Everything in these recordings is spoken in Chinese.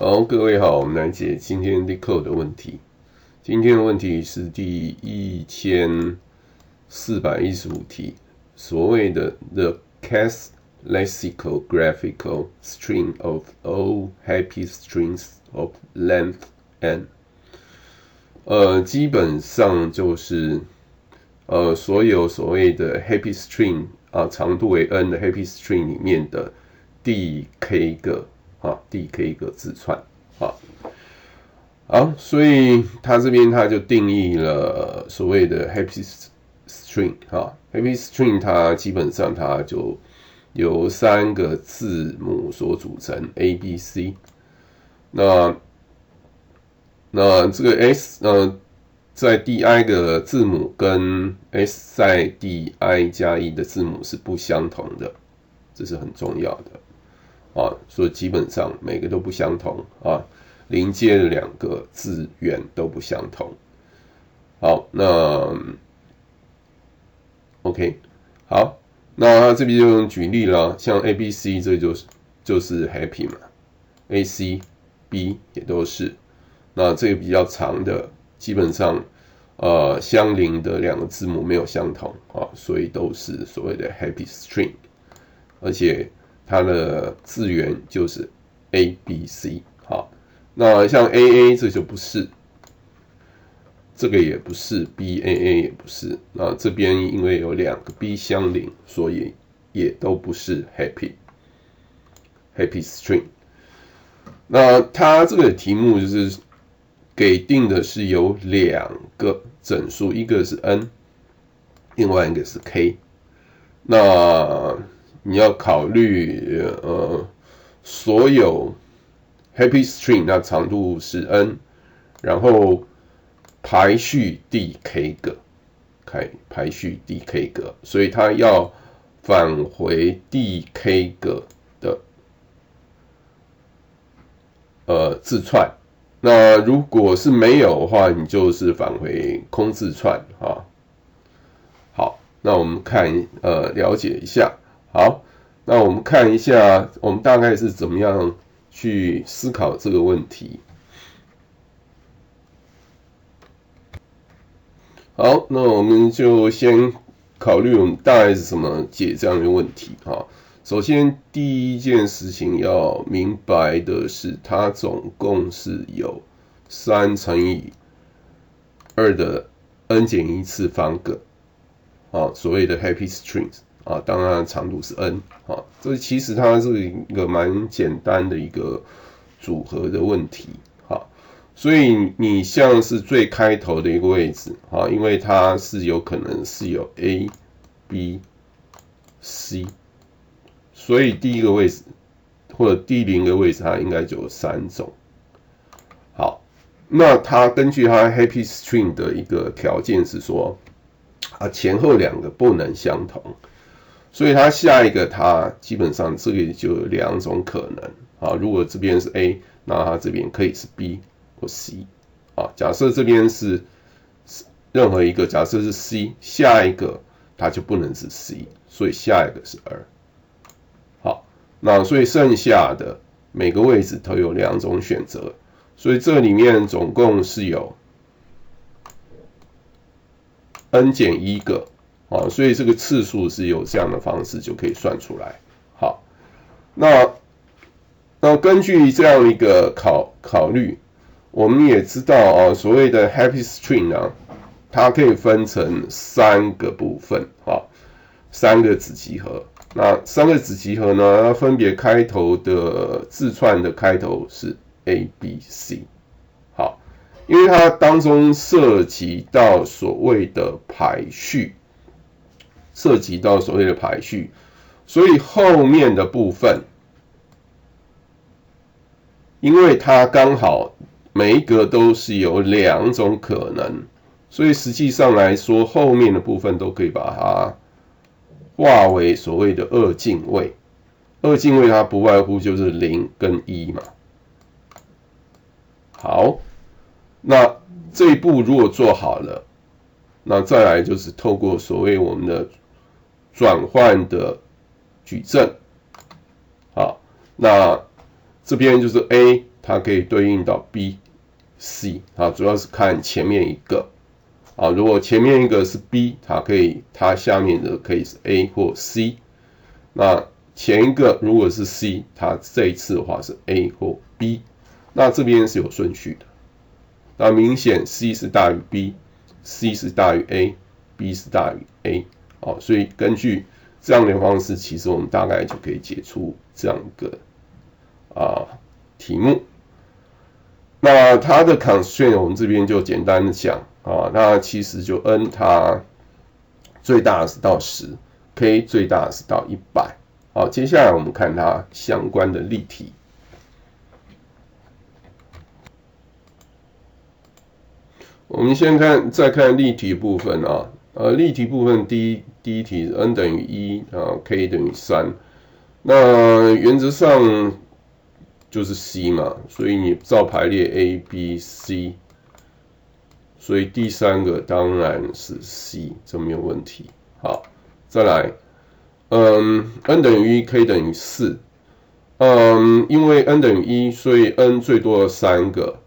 好，各位好，我们来解今天 LeetCode 的问题。今天的问题是第1415题，所谓的 The cast lexical graphical string of all happy strings of length n。基本上就是所有所谓的 happy string 长度为 n 的 happy string 里面的第 k 个字串好，所以他这边他就定义了所谓的 happy string happy string 它基本上它就由3个字母所组成 A B C。那这个 S 在第 i 个字母跟 S 在第 i 加1的字母是不相同的，这是很重要的所以基本上每个都不相同临接的2个字元都不相同。好，那 OK， 好，那这边就用举例了，像 ABC 这就是 happy 嘛 ，AC、B 也都是。那这个比较长的，基本上相邻的2个字母没有相同所以都是所谓的 happy string， 而且它的字元就是 ABC。好，那像 AA 这就不是，这个也不是 ，BAA 也不是。那这边因为有2个 B 相邻，所以也都不是 happy string。那它这个题目就是给定的是有2个整数，一个是 n， 另外一个是 k。那你要考虑所有 happy string 那长度是 n， 然后排序第 k 个，排序第 k 个，所以它要返回第 k 个的字串。那如果是没有的话，你就是返回空字串好，那我们看了解一下。好，那我们看一下，我们大概是怎么样去思考这个问题。好，那我们就先考虑我们大概是怎么解这样的问题首先，第一件事情要明白的是，它总共是有3乘以2的 n 减1次方个所谓的 happy strings当然长度是 n 这其实它是一个蛮简单的一个组合的问题所以你像是最开头的一个位置因为它是有可能是有 A、B、C。所以第一个位置或者第0个位置，它应该就有3种。好，那它根据它 happy string 的一个条件是说，前后2个不能相同，所以它下一个它基本上这个就有2种可能如果这边是 A， 那它这边可以是 B 或 C 假设这边是任何一个，假设是 C， 下一个它就不能是 C， 所以下一个是2。那所以剩下的每个位置都有2种选择，所以这里面总共是有 n 减1个所以这个次数是有这样的方式就可以算出来。好，那根据这样一个考虑，我们也知道所谓的 happy string 它可以分成3个部分3个子集合。那3个子集合呢，它分别开头的字串的开头是 A、B、C。好，因为它当中涉及到所谓的排序，所以后面的部分，因为它刚好每一个都是有2种可能，所以实际上来说，后面的部分都可以把它化为所谓的2进位。2进位它不外乎就是0跟1嘛。好，那这一步如果做好了，那再来就是透过所谓我们的转换的矩阵。好，那这边就是 A，它可以对应到 B、C 啊，主要是看前面一个啊。如果前面一个是 B， 它下面的可以是 A 或 C。那前一个如果是 C， 它这一次的话是 A 或 B。那这边是有顺序的。那明显 C 是大于 B，C 是大于 A，B 是大于 A， 所以根据这样的方式，其实我们大概就可以解出这样一个题目。那它的 constraint 我们这边就简单的讲那其实就 n 它最大的是到10，k 最大的是到100。好，接下来我们看它相关的例题。我们再看例题部分例题部分第一题是 n 等于1，k 等于3。那原则上就是 C 嘛，所以你照排列 A、B、C， 所以第三个当然是 C， 这没有问题。好，再来，n 等于1，k 等于4。因为 n 等于1，所以 n 最多的3个。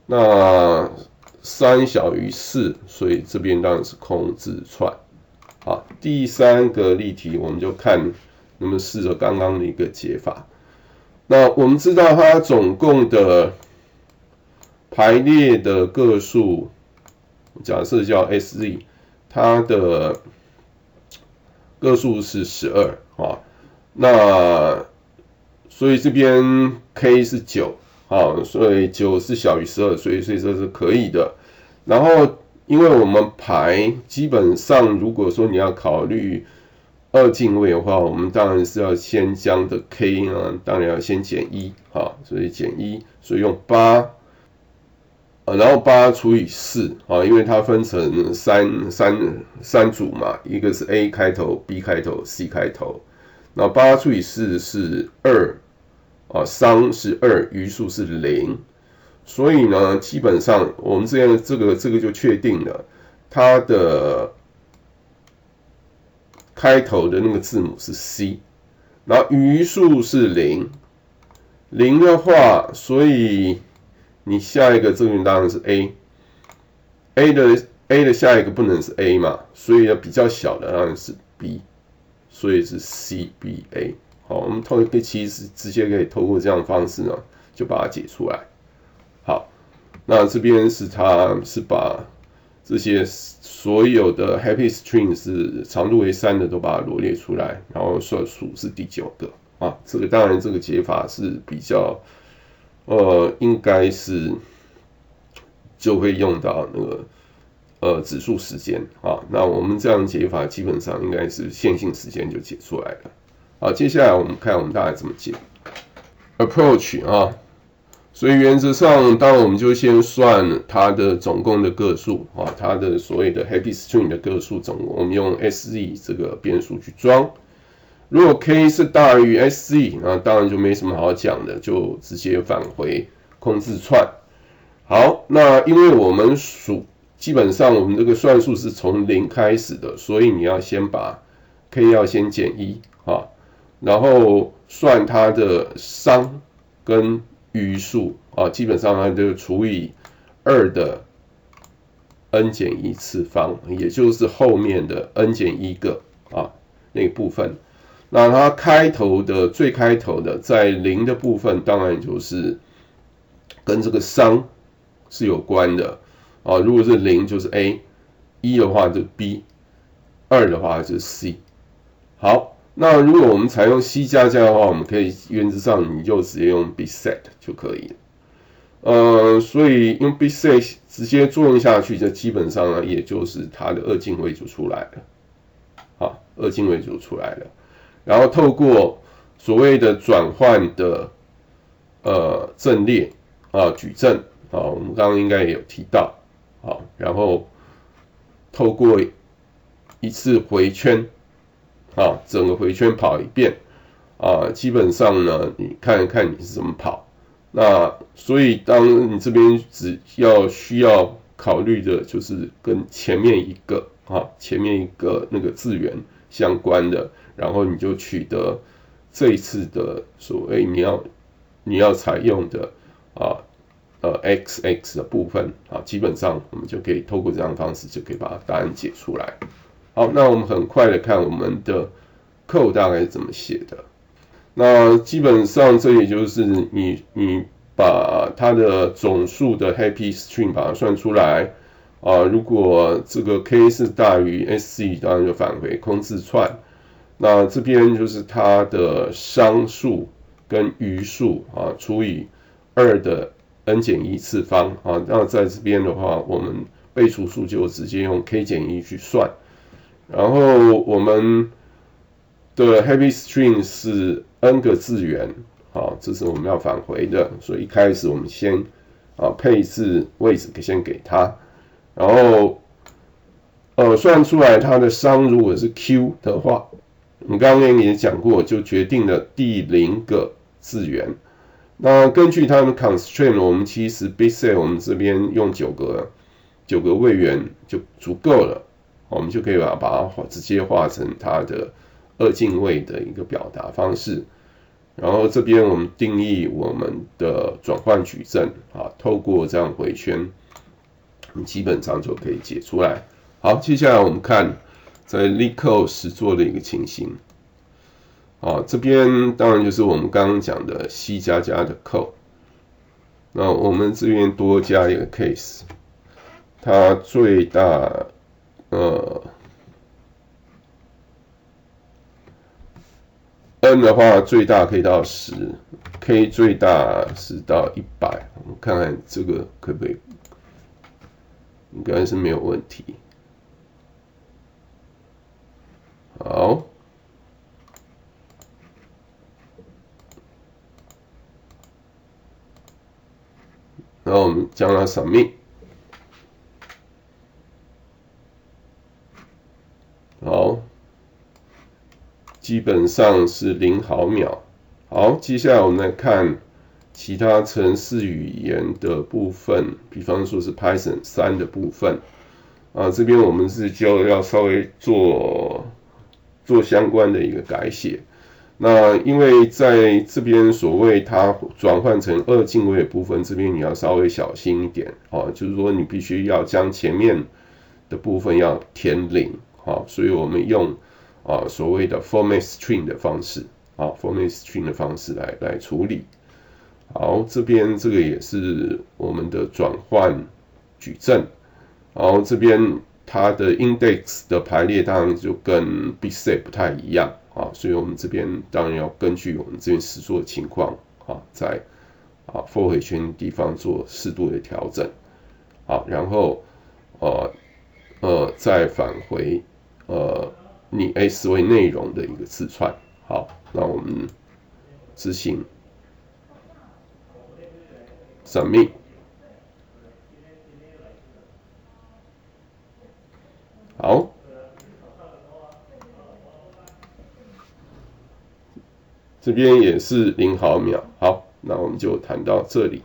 那3小于4，所以这边当然是空字串。好，第三个例题我们就看能不能试着刚刚的一个解法。那我们知道它总共的排列的个数，假设叫 SZ， 它的个数是12那所以这边 k 是9。所以9是小于12，所以这是可以的。然后，因为我们排基本上，如果说你要考虑二进位的话，我们当然是要先将的 k 呢，当然要先减1所以减1，所以用8，然后8除以4因为它分成三组嘛，一个是 A 开头、B 开头、C 开头，那8除以4是2。商是2，余数是0，所以呢，基本上我们这个就确定了，它的开头的那个字母是 C， 然后余数是0的话，所以你下一个这边当然是 A 的下一个不能是 A 嘛，所以比较小的当然是 B， 所以是 CBA。好，我们其实直接可以透过这样的方式呢，就把它解出来。好，那这边它是把这些所有的 happy string 是长度为3的都把它罗列出来，然后算数是第9个这个当然这个解法是比较应该是就会用到那个指数时间那我们这样解法基本上应该是线性时间就解出来了。好，接下来我们看我们大概怎么解 approach 所以原则上，当然我们就先算它的总共的个数它的所谓的 happy string 的个数总共，我们用 SZ 这个变数去装。如果 k 是大于 SZ， 那当然就没什么好讲的，就直接返回空字串。好，那因为我们基本上我们这个算术是从0开始的，所以你要先把 k 要先减1然后算它的商跟余数基本上它就除以2的 n 减1次方，也就是后面的 n 减1个那个部分。那它最开头的在0的部分，当然就是跟这个商是有关的如果是0就是 A， 1的话就是 B， 2的话就是 C。好。那如果我们采用 C 加加的话，我们可以原则上你就直接用 bset 就可以了。所以用 bset 直接作用下去，就基本上呢，也就是它的二进位就出来了。二进位就出来了。然后透过所谓的转换的阵列矩阵我们刚刚应该也有提到然后透过一次回圈。整个回圈跑一遍基本上呢，你看看你是怎么跑。那所以当你这边需要考虑的就是跟前面一个那个字元相关的，然后你就取得这一次的所谓你要采用的 XX 的部分基本上我们就可以透过这样的方式就可以把答案解出来。好，那我们很快的看我们的 code 大概是怎么写的。那基本上这也就是你把它的总数的 happy string 把它算出来如果这个 k 是大于 sc， 当然就返回空字串。那这边就是它的商数跟余数除以2的 n 减1次方那在这边的话，我们被除数就直接用 k 减1去算。然后我们的 happy string 是 n 个字元这是我们要返回的，所以一开始我们先配置位置先给它，然后算出来它的商如果是 q 的话，我们刚刚也讲过，就决定了第0个字元。那根据它的 constraint， 我们其实 bigset 我们这边用9个位元就足够了，我们就可以把它直接画成它的2进位的一个表达方式。然后这边我们定义我们的转换矩阵透过这样回圈，你基本上就可以解出来。好，接下来我们看在 LeetCode 实作的一个情形。这边当然就是我们刚刚讲的 C++ 的 code。那我们这边多加一个 case， 它最大n 的话最大可以到10， k 最大是到100。我们看看这个可不可以，应该是没有问题。好，然后我们将它 submit。好，基本上是0毫秒。好，接下来我们来看其他程式语言的部分，比方说是 Python 3的部分这边我们是就要稍微做相关的一个改写。那因为在这边所谓它转换成2进位的部分，这边你要稍微小心一点就是说你必须要将前面的部分要填0所以我们用所谓的 format string 的方式format string 的方式来处理。好，这边这个也是我们的转换矩阵，然后这边它的 index 的排列当然就跟 bigset 不太一样所以我们这边当然要根据我们这边实作的情况在for 回圈地方做适度的调整。好，然后再返回你 S 为内容的一个字串。好，那我们执行 submit。好，这边也是0毫秒。好，那我们就谈到这里。